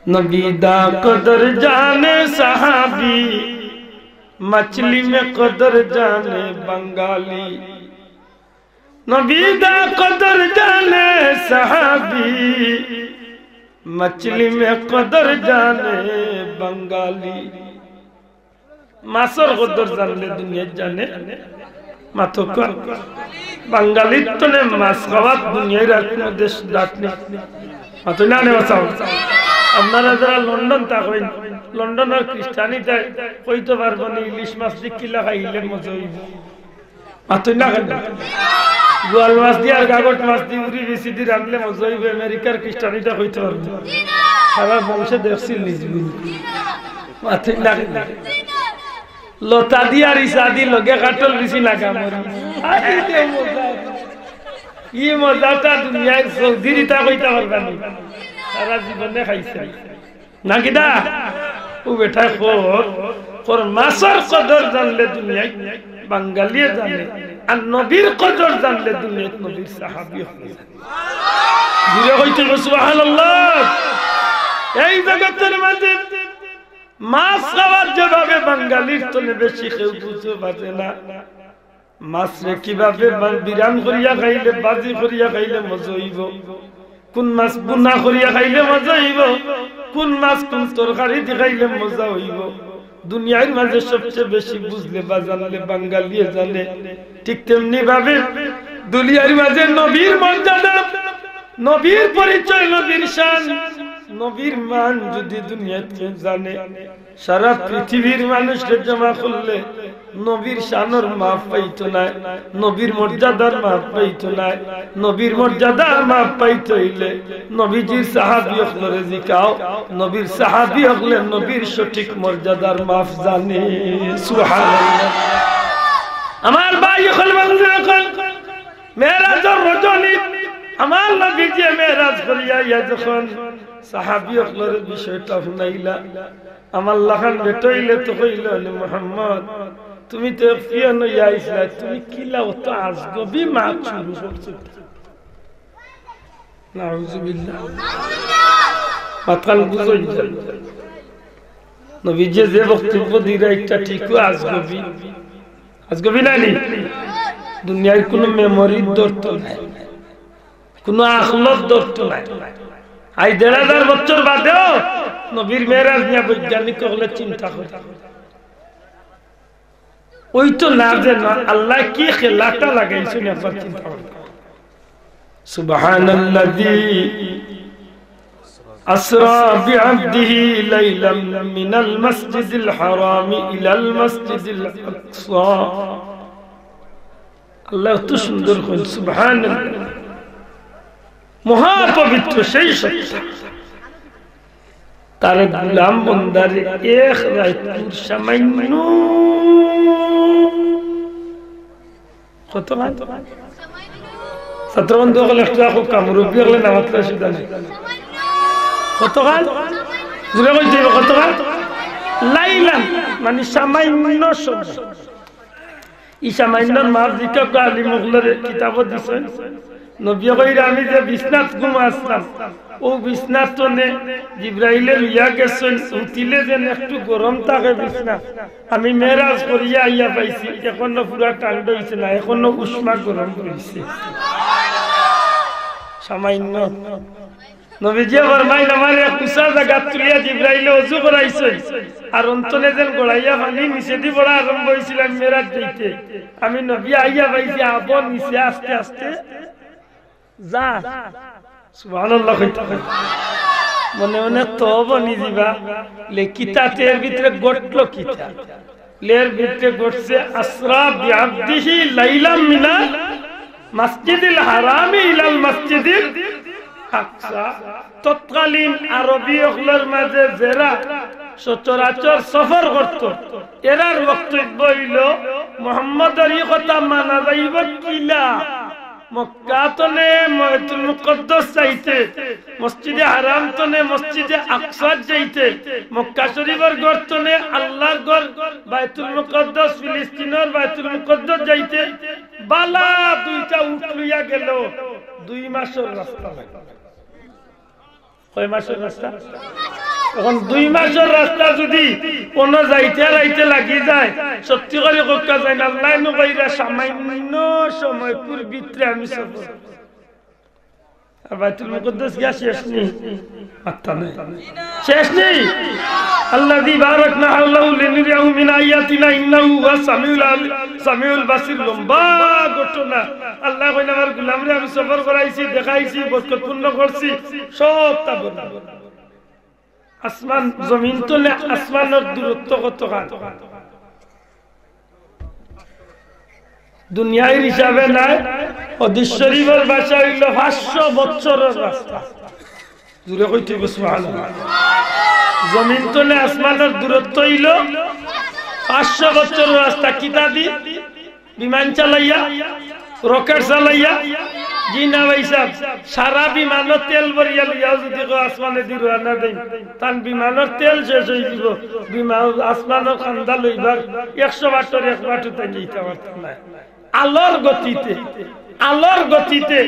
नबी दा कदर जाने सहाबी, मछली में कदर जाने बंगाली। नबी दा कदर जाने सहाबी, मछली में कदर जाने बंगाली। मासर कदर जानले दुनिया जाने मातो का बंगाली तो ने मास खावा दुनिया रखने देश डाटने मातो ना ने बताओ। আপনারা যারা লন্ডন থাকেন, লন্ডনের খ্রিস্টানিতে কইতে পারবো না ইলিশ মাছ দিয়ে কিলা খাইলে মজা হইব। মাতুই না কেন গোয়াল মাছ দিয়ে আর গাগট মাছ দিয়ে উড়ি বেশি দিয়ে রাখলে মজা হইব। আমেরিকার খ্রিস্টানিটা কইতে পারবো সারা বংশে দেখছিল নিজবি। মাতুই না কেন লতা দিয়ে আর ইসা দিয়ে লগে কাটল বেশি লাগা মরি। ই মজাটা দুনিয়ায় সৌদির ইটা কইতে পারবা না, সারা জীবনে খাইছে না কিনা। ও বেটা খোর মাছের কদর জানলে দুনিয়ায় বাঙালিয়ে জানে, আর নবীর কদর জানলে দুনিয়ায় নবীর সাহাবী হবে। ঘুরে হইতে সুবহানাল্লাহ। এই জগতের মাঝে মাছ খাওয়ার যেভাবে বাঙালির তলে বেশি কেউ বুঝতে পারে না, মাছ রে কিভাবে বিরাম করিয়া খাইলে, বাজি করিয়া খাইলে মজা হইব, কোন মাছ বুনা করিয়া খাইলে মজা হইব, কোন মাছ কোন তরকারি দিয়ে খাইলে মজা হইব, দুনিয়ার মাঝে সবচেয়ে বেশি বুঝলে বা জানলে বাঙালিয়ে জানে। ঠিক তেমনি ভাবে দুনিয়ার মাঝে নবীর মর্যাদা, নবীর পরিচয়, নবীর শান, নবীর মান যদি দুনিয়াতে জানে, সারা পৃথিবীর মানুষকে জমা করলে নবীর শানের মাপ পাইতো না, নবীর মর্যাদার মাপ পাইতো না। নবীর মর্যাদার মাপ পাইতে হইলে নবীজির সাহাবী হকলে জিকাও, নবীর সাহাবী হকলে নবীর সঠিক মর্যাদার মাপ জানে। সুবহানাল্লাহ। আমার ভাই হল বন্ধু, এখন মেরাজের রজনী আমার নবীজি মেরাজ করিয়া ইয়া যখন সাহাবী হকলের বিষয়টা শুনাইলা, আমার লাখান বেটাইলে তো কইল মুহাম্মদ তুমি তো ফিয়ান আইসলা, তুমি কিলা অত আজগবি মাছ শুরু করছো। নাউযুবিল্লাহ। মাতাল বুঝই যায় নবীজি যে বক্তব্য দিরা একটা ঠিকও আজগবি, আজগবি না নি। দুনিয়ায় কোনো মেমোরির দরতো নাই, কোনো আখলত দরতো নাই। আই ১,৫০০ বছর বাদেও নবীর মেরাজ নিয়ে বৈজ্ঞানিক হলে চিন্তা করে। ওই তো না যে আল্লাহ কি খেলাটা লাগাইছেন একবার চিন্তা করে। সুবহানাল্লাযী আসরা বিআবদিহি লাইলাম মিনাল মাসজিদিল হারাম ইলাল মাসজিদিল আকসা। আল্লাহ তো সুন্দর করেন সুবহানাল্লাহ। মহাপবিত্র সেই সত্তা তার গোলাম বন্দারে এক রাইতুর সামান্য কত ছাত্র বন্ধু হলে একটা কামরূপী হলে নামাতলা সিদ্ধা নেই কত গান জুড়ে বলতে কত গান লাইলাম মানে সামান্য শব্দ। ই সামান্য মার দিকে আলী মুগলের কিতাব দিছেন নবী কইরা আমি যে বিছনাত ঘুমাইছিলাম, ও বিছনাত তনে জিবরাইলে লিয়া গেছেন, উঠিলে যেন একটু গরম থাকে বিছনা। আমি মেরাজ করিয়া আইয়া পাইছি, এখনো পুরা ঠান্ডা হইছে না, এখনো উষ্মা গরম হইছে সামান্য। নবীজি ফরমাইল আমার এক উঁচা জায়গা তুলিয়া জিবরাইলে ওযু করাইছে, আর অন্তনে যেন গড়াইয়া পানি নিচে দি পড়া আরম্ভ হয়েছিল মেরাজ যাইতে। আমি নবী আইয়া পাইছি আবর নিচে আস্তে আস্তে যা। সুবহানাল্লাহ। মনে মনে তো বনি দিবা লেকিতাতের ভিতরে গটলো কিতা লের ভিতরে গটছে আসরা বিআবদিহি লাইলাম মিনাল মাসজিদিল হারামি ইলাল মাসজিদিল আকসা। তৎকালীন আরবী হলের মাঝে যারা সচরাচর সফর করত, এরার বক্তব্য হইল মুহাম্মদের এই কথা মানা যাইব কিলা মক্কা তনে বাইতুল মুকদ্দাস যাইতে, মসজিদে হারাম তনে মসজিদে আকসা যাইতে, মক্কা শরীফের ঘর তনে আল্লাহর ঘর বাইতুল মুকদ্দাস ফিলিস্তিনের বাইতুল মুকদ্দাস যাইতে বালা দুইটা উট লইয়া গেল 2 মাসের রাস্তা লাগে। কয় মাসের রাস্তা? এখন 2 মাসের রাস্তা যদি কোন যাইতে রাইতে লাগি যায় সত্যি করে কোকা যায় না আল্লাহ নবীরা সামান্য সময় ভিতরে আমি সফর বাইতুল মুকদ্দাস গিয়া শেষ নেই আত্মা নেই শেষ নেই আল্লাযী বারাকনা হাওলাহু লিনুরিয়াহু মিন আয়াতিনা ইন্নাহু হুয়াস সামিউল বাসীর লম্বা ঘটনা আল্লাহ কইনা আমার গোলামরে আমি সফর করাইছি দেখাইছি বরকতপূর্ণ করছি সব তা বললাম আসমান জমিন তো না আসমানের দূরত্ব কতখান দুনিয়ার হিসাবে নাই হাদিস শরীফের ভাষা হইল 500 বছরের রাস্তা দূরে কইতে সুবহানাল্লাহ জমিন তো না আসমানের দূরত্ব হইল 500 বছরের রাস্তা কিতা দি বিমান চালাইয়া রকেট চালাইয়া জি না ভাই সাহেব সারা বিমানের তেল ভরিয়া লইয়া যদি আসমানে দি রওনা দেই তান বিমানের তেল শেষ হই দিব বিমান আসমানের খান্দা লইবার 100 বাটর 1 বাটতে নিতে পারতাম না আলোর গতিতে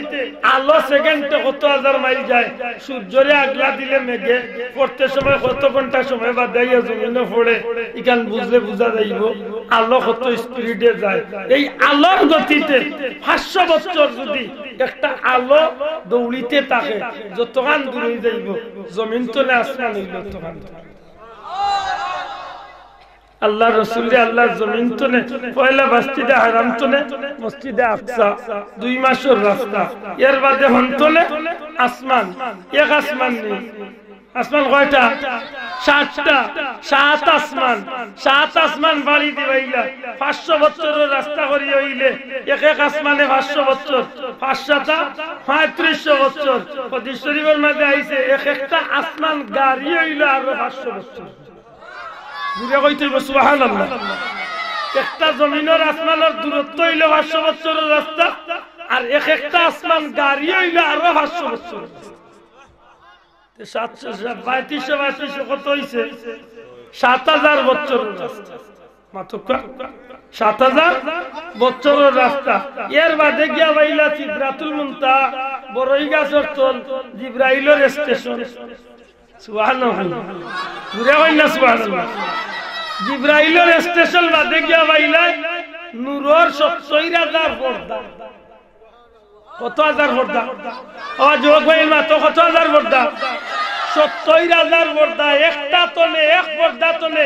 আলো সেকেন্ডে কত হাজার মাইল যায় সূর্যরে আগলা দিলে মেঘে পড়তে সময় কত ঘন্টা সময় বাদ দিয়ে জমিনে পড়ে ইখান বুঝলে বুঝা যাইব আলো কত স্পিডে যায় এই আলোর গতিতে 500 বছর যদি একটা আলো দৌড়িতে থাকে যতখান দূরে যাইব জমিন তলে আসমান হইল ততখান আল্লাহ রাসূলে আল্লাহ জমিন তনে পয়লা মসজিদে হারাম তনে মসজিদে আকসা 2 মাসের রাস্তা এর বাদে হন্তলে আসমান এক আসমান নেই আসমান কয়টা 7টা 7 আসমান বাড়ি দিবাইলা 500 বছরের রাস্তা করি হইলে এক আসমানে 500 বছর 5টা 3500 বছর হাদিস শরীফের মধ্যে আইছে একটা আসমান গাড়ি হইল আর 500 বছর দূরে কইতে সুবহানাল্লাহ একটা জমিনের আসমানের দূরত্ব হইল 500 বছরের রাস্তা আর একটা আসমান গাড়ি হইল আর 500 বছর 732 কত হইছে 7000 বছরের রাস্তা মাত্র 7000 বছরের রাস্তা এর বাদে গিয়া বাইলা সিদরাতুল মুনতাহা বড়ই গাছের তল জিবরাইলের স্টেশন সুবহানাল্লাহ দূরে কইনা সুবহানাল্লাহ জিবরাইলের স্টেশন বাদে গিয়া বাইলা নূরের 70000 পর্দা কত হাজার পর্দা আওয়াজ হোক ভাই মা তো কত হাজার পর্দা 70000 পর্দা একটা তলে এক পর্দা তলে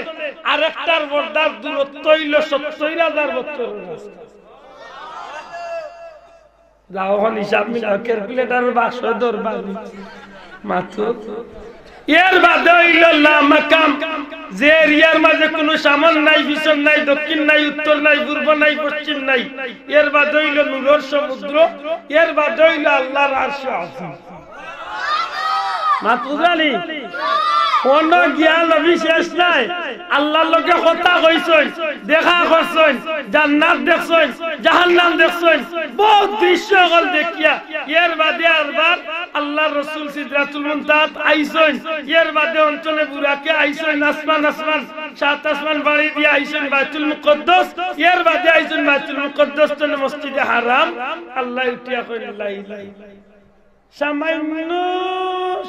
আরেকটার পর্দার দূরত্ব হইল 70000 বছর যাও হন হিসাব মিলাও ক্যালকুলেটর বাক্স দরবানি মাত্র এর বাদে হইল লা মাকাম যে এরিয়ার মাঝে কোনো সামন নাই পিছন নাই দক্ষিণ নাই উত্তর নাই পূর্ব নাই পশ্চিম নাই এর বাদে হইল নূরের সমুদ্র এর বাদে হইল আল্লাহর আরশ আজিম মাতুজানি কোন জ্ঞান বিশেষ নাই আল্লাহর লগে কথা কইছই দেখা করছই জান্নাত দেখছই জাহান্নাম দেখছই বহুত দৃশ্য গল দেখিয়া এর বাদে আরবার আল্লাহর রাসূল সিদরাতুল মুনতাহাত আইছই এর বাদে অঞ্চলে বুরাকে আইছই আসমান 7 আসমান বাড়ি দিয়া আইছই বাইতুল মুকদ্দাস এর বাদে আইছই বাইতুল মুকদ্দাস তনে মসজিদে হারাম আল্লাহ উঠিয়া কইল লা ইলাহা ইল্লাল্লাহ সামান্য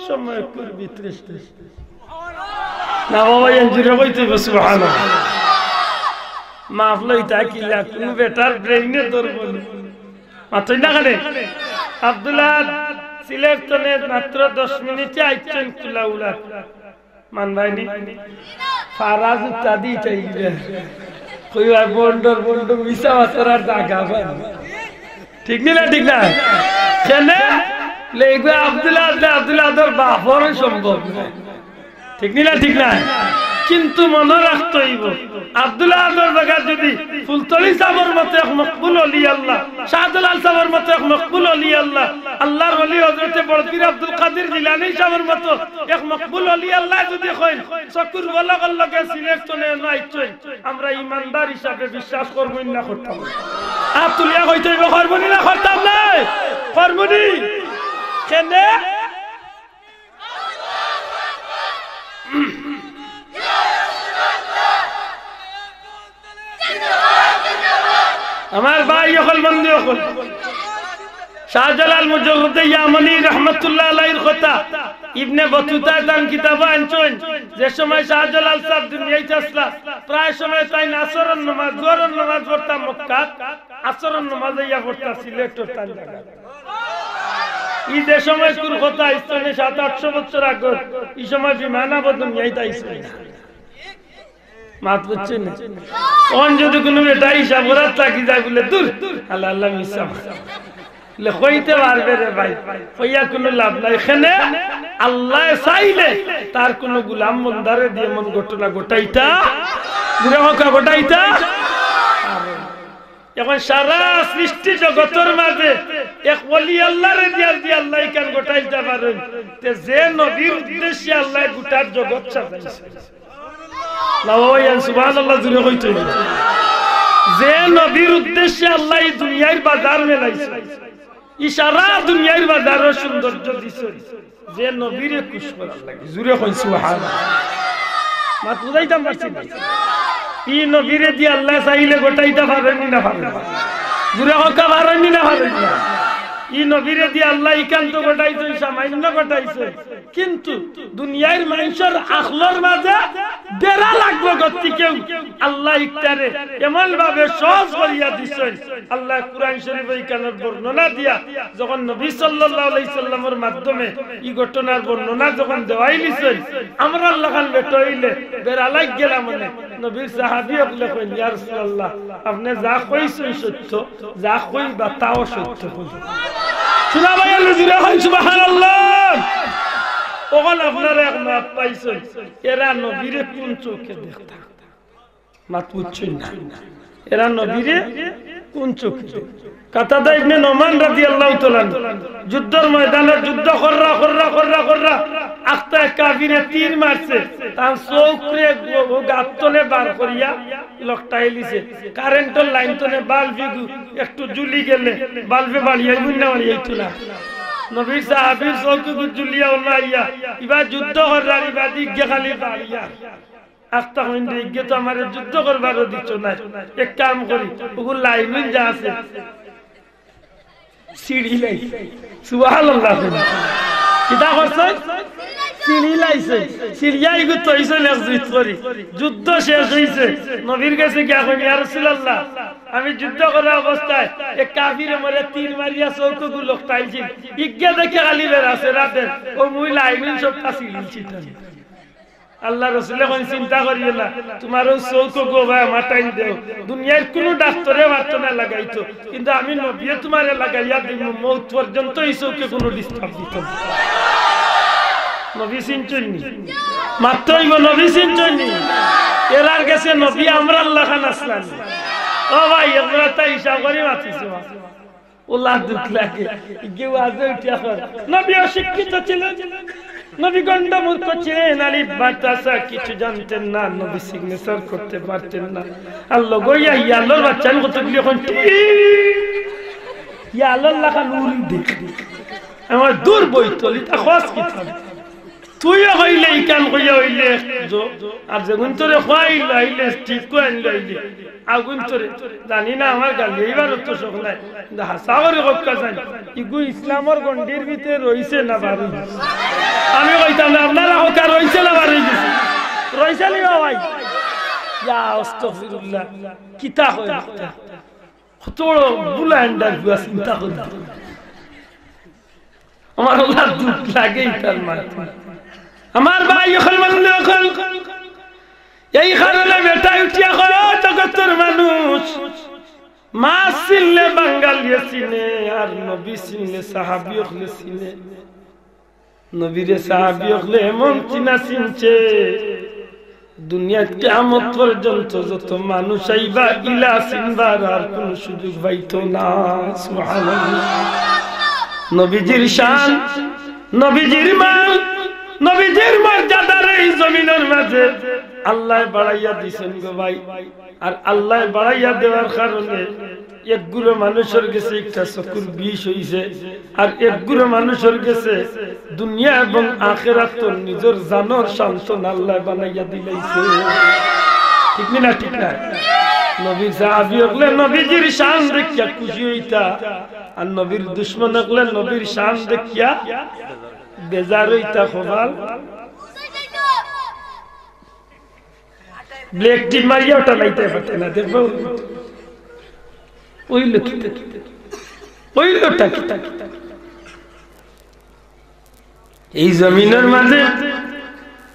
সময় ভিতরে না বাবা এনজুরে কইতে সুবহানাল্লাহ মাফ লইতা কিলা কোন বেটার ব্রেইনে দরবল মাত্র না কানে আব্দুল্লাহ সিলেট তনে মাত্র 10 মিনিটে আইছেন কুলাউলা মান ভাইনি ফারাজ উত্তাদি চাইবে কইবা বন্ডর মিছা মাতরার জায়গা ভাই ঠিক না কেন লেগা আব্দুল্লাহ দর বাপর সম্ভব না ঠিক না কিন্তু মনে রাখতে হইব আব্দুল্লাহ জায়গা যদি ফুলতলি সাহেবের মতো এক মকবুল ওলি আল্লাহ শাহজালাল সাহেবের মতো এক মকবুল ওলি আল্লাহ আল্লাহর ওলি হযরত বড়পীর আব্দুল কাদের জিলানী সাহেবের মতো এক মকবুল ওলি আল্লাহ যদি কই চকুর বলাগল লাগে সিলেক্ট তনে নাইছই আমরা ইমানদার হিসাবে বিশ্বাস করব না করতাম আতুলিয়া কইতে হইব করবনি না করতাম না করবনি কেন আমার ভাই হল বন্ধু হল শাহজালাল মুজাহিদ ইয়ামানি রহমাতুল্লাহ আলাইহির কথা ইবনে বতুতা দান কিতাব আনছেন যে সময় শাহজালাল সাহেব দুনিয়াতে আসলা প্রায় সময় তাই আসরের নামাজ জোহরের নামাজ পড়তা মক্কা আসরের নামাজ ইয়া পড়তা সিলেটের তান জায়গা এই যে সময় কুর কথা ইসলামে 700-800 বছর আগে এই সময় বিমানা বদন নিয়াইতা ইসলাম মাত বুঝছেন কোন যদি কোনো বেটা হিসাব রাত লাগি যায় বলে দূর আল্লাহ আল্লাহ মিছা লে কইতে পারবে রে ভাই কইয়া কোনো লাভ নাই এখানে আল্লাহ চাইলে তার কোন গোলাম বন্দারে দিয়ে মন ঘটনা ঘটাইতা বুড়া হকা ঘটাইতা এখন সারা সৃষ্টি জগতের মাঝে এক ওলি আল্লাহরে দিয়ে আল্লাহ কেন ঘটাইতে পারেন তে যে নবীর উদ্দেশ্যে আল্লাহ গোটা জগৎ সাজাইছে সুবহানাল্লাহ জুড়ে হইতে যে নবীর উদ্দেশ্যে আল্লাহ এই দুনিয়ার বাজার মেলাইছে ইশারা দুনিয়ার বাজারের সৌন্দর্য দিছে যে নবীরে খুশ করার লাগে জুড়ে হই সুবহানাল্লাহ মাত বুঝাইতাম পারছি না এই নবীরে দিয়ে আল্লাহ চাইলে গোটাইতে পারেনি না পারে জুড়ে হকা পারেনি না পারে এই নবীরে দিয়ে আল্লাহ একান্ত গোটাইছে সামান্য গোটাইছে কিন্তু দুনিয়ার মানুষের আখলর মাঝে বেড়া লাগবে গতি কেউ আল্লাহ ইকতারে এমন ভাবে সহজ করিয়া দিছেন আল্লাহ কুরআন শরীফে এখানের বর্ণনা দিয়া যখন নবী সাল্লাল্লাহু আলাইহি সাল্লামের মাধ্যমে এই ঘটনার বর্ণনা যখন দেওয়াই দিছেন আমরা আল্লাহ খান বেটো হইলে বেড়া লাগ গেলাম মানে নবীর সাহাবী বলে কইন ইয়া রাসূলুল্লাহ আপনি যা কইছেন সত্য যা কইবা তাও সত্য শোনা ভাই আল্লাহ সুবহানাল্লাহ ওখান আপনারা এক মাপ পাইছেন এরা নবীরে কোন চোখে দেখতা মাত বুঝছেন না এরা নবীরে কোন চোখে কাতাদা ইবনে নোমান রাদিয়াল্লাহু তাআলা যুদ্ধের ময়দানে যুদ্ধ কররা আস্তে কাফিরে তীর মারছে তার চোখে গাতলে বার করিয়া লকটাইলিছে কারেন্টের লাইন তনে বাল্ব একটু জ্বলি গেলে বাল্বে বাড়িয়াই বুঝনা মারিয়াইতো না নবী সাহাবীর চোখে জুলিয়া ওলাইয়া ইবা যুদ্ধ করার ইবা দিকে খালি বাড়িয়া আস্তা হইন্দে ইগে তো আমারে যুদ্ধ করবারও দিচ্ছ না এক কাম করি ওগুলো লাইন যা আছে সিঁড়ি লাই সুবহানাল্লাহ কিটা করছ সিঁড়ি লাইছে সিরিয়াই গো তইছে নেজরিত করি যুদ্ধ শেষ হইছে নবীর কাছে গিয়া কই ইয়া রাসূলুল্লাহ আমি যুদ্ধ করার অবস্থায় এক কাফিরে মরে তীর মারিয়া চৌকগুলো লকটাইছিল ইগে দেখে খালি বের আছে রাতে ও মুই লাইমিন সব কাছিলছি আল্লাহ রাসূল কোন চিন্তা করিও না তোমার ওই চৌকগো ভাই মাটাই দেও দুনিয়ার কোন ডাক্তারে মারতো না লাগাইতো কিন্তু আমি নবী তোমারে লাগাইয়া দিব মওত পর্যন্ত এই চৌকে কোনো ডিস্টার্ব দিত না নবী চিনছনি মাত্রই গো নবী চিনছনি এরার কাছে নবী আমরা আল্লাহ খান আসলাম ও ভাই আমরা তাই হিসাব করে মাতিছো ওলা দুঃখ লাগে কেউ আজে উঠিয়া করে নবী অশিক্ষিত ছিলেন নবী গন্ড মূর্খ ছিলেন আলিফ বাতাসা কিছু জানতেন না নবী সিগনেচার করতে পারতেন না আল্লাহ গইয়া ইয়াল্লাহর বাচ্চা কতগুলি এখন ইয়াল্লাহ খান উল দেখ আমার দূর বইতলি তা খোঁজ কি থাকে তুই হইলে কান কইয়া হইলে আর যেগুন তোরে খাইল আইলে ঠিক কইন লইলে আগুন তোরে জানি না আমার গালি এইবার তো শোক নাই হাসাবরে হক্কা জান ইগু ইসলামের গন্ডির ভিতরে রইছে না বাড়ি আমি কইতাম না আপনারা হক্কা রইছে না বাড়ি রইছে নি ভাই ইয়া আস্তাগফিরুল্লাহ কিতা কই কত বুলান্ডার চিন্তা করি আমার আল্লাহ দুঃখ লাগে তার মাথা আমার ভাই ওখান এই কারণে বেটা উঠিয়া কয় জগতের মানুষ মাছ চিনলে বাঙালিয়ে চিনে আর নবী চিনলে সাহাবী হলে চিনে নবীরে সাহাবী হলে এমন চিনা চিনছে দুনিয়ার কিয়ামত পর্যন্ত যত মানুষ আইবা ইলা চিনবার আর কোন সুযোগ পাইতো না সুবহানাল্লাহ নবীজির শান নবীজির মান নবীজির মর্যাদার এই জমিনের মাঝে আল্লাহ বাড়াইয়া দিছেন গো ভাই আর আল্লাহ বাড়াইয়া দেওয়ার কারণে একগুলো মানুষের কাছে একটা চকুর বিষ হইছে আর একগুলো মানুষের কাছে দুনিয়া এবং আখিরাত তো নিজের জানের শান্তন আল্লাহ বানাইয়া দিলাইছে ঠিক না ঠিক না নবী সাহাবী হলে নবীজির শান দেখিয়া খুশি হইতা আর নবীর দুশমন হলে নবীর শান দেখিয়া বেজার হইতা খোবাল ব্লেক টি মারিয়া ওটা লাইতে পারতে না দেখবো ওই লোকিতে ওই লোকটা এই জমিনের মাঝে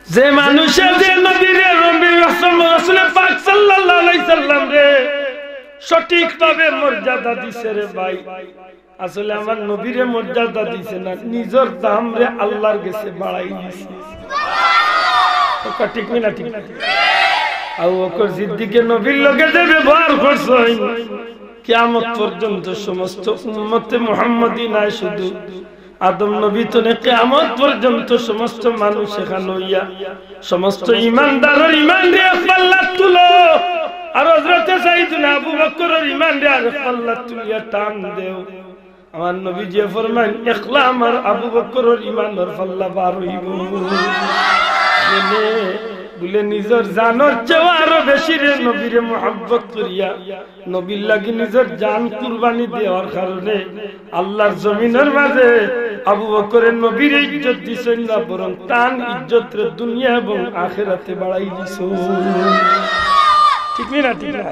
যে মানুষের যে নবীরে রাসূল পাক সাল্লাল্লাহু আলাইহি সাল্লাম রে সঠিকভাবে মর্যাদা দিছে রে ভাই আসলে আমার নবীরে মর্যাদা দিছে না নিজের দাম রে আল্লাহর কাছে বাড়াই দিছে ওটা ঠিক না ঠিক আবু বকর সিদ্দিক নবীর লগে যে ব্যবহার করছে কিয়ামত পর্যন্ত সমস্ত উম্মতে মুহাম্মাদি না শুধু আদম নবী তো কিয়ামত পর্যন্ত সমস্ত মানুষ এখানে হইয়া সমস্ত ঈমানদারের ঈমান রে পাল্লা তুলো আর হযরত সাইয়েদনা আবু বকরের ঈমান রে আর পাল্লা তুলিয়া টান দেও আমার নবী যে ফরমান ইখলাম আর আবু বকরের ঈমানের পাল্লা বার হইব বলে নিজের জানের চেয়ে আরো বেশি রে নবীরে মুহাব্বত করিয়া নবীর লাগি নিজের জান কুরবানি দেওয়ার কারণে আল্লাহর জমিনের মাঝে আবু বকরের নবীর ইজ্জত দিছেন না বরং তান ইজ্জত রে দুনিয়া এবং আখিরাতে বাড়াই দিছেন ঠিক না ঠিক না